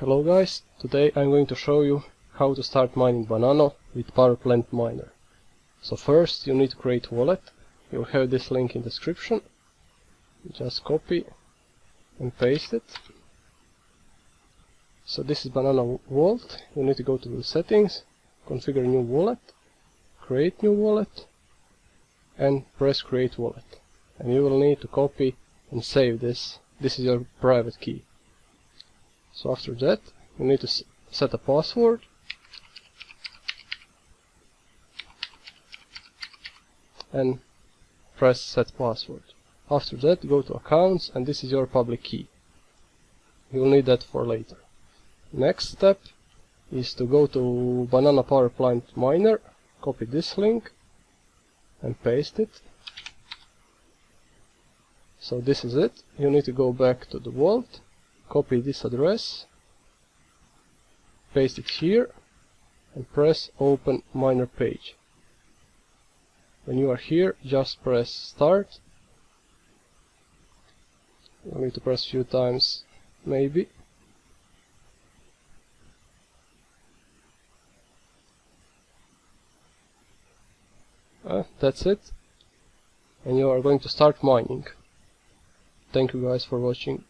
Hello guys, today I'm going to show you how to start mining Banano with Powerplant miner. So first you need to create wallet. You'll have this link in description. Just copy and paste it. So this is Banano Vault. You need to go to the settings, configure new wallet, create new wallet, and press create wallet. And you will need to copy and save this. This is your private key. So after that, you need to set a password. And press set password. After that, go to accounts, and this is your public key. You will need that for later. Next step is to go to Banano Powerplant miner, copy this link and paste it. So this is it. You need to go back to the vault, copy this address, paste it here, and press open miner page. When you are here, just press start. You need to press a few times, maybe. That's it. And you are going to start mining. Thank you guys for watching.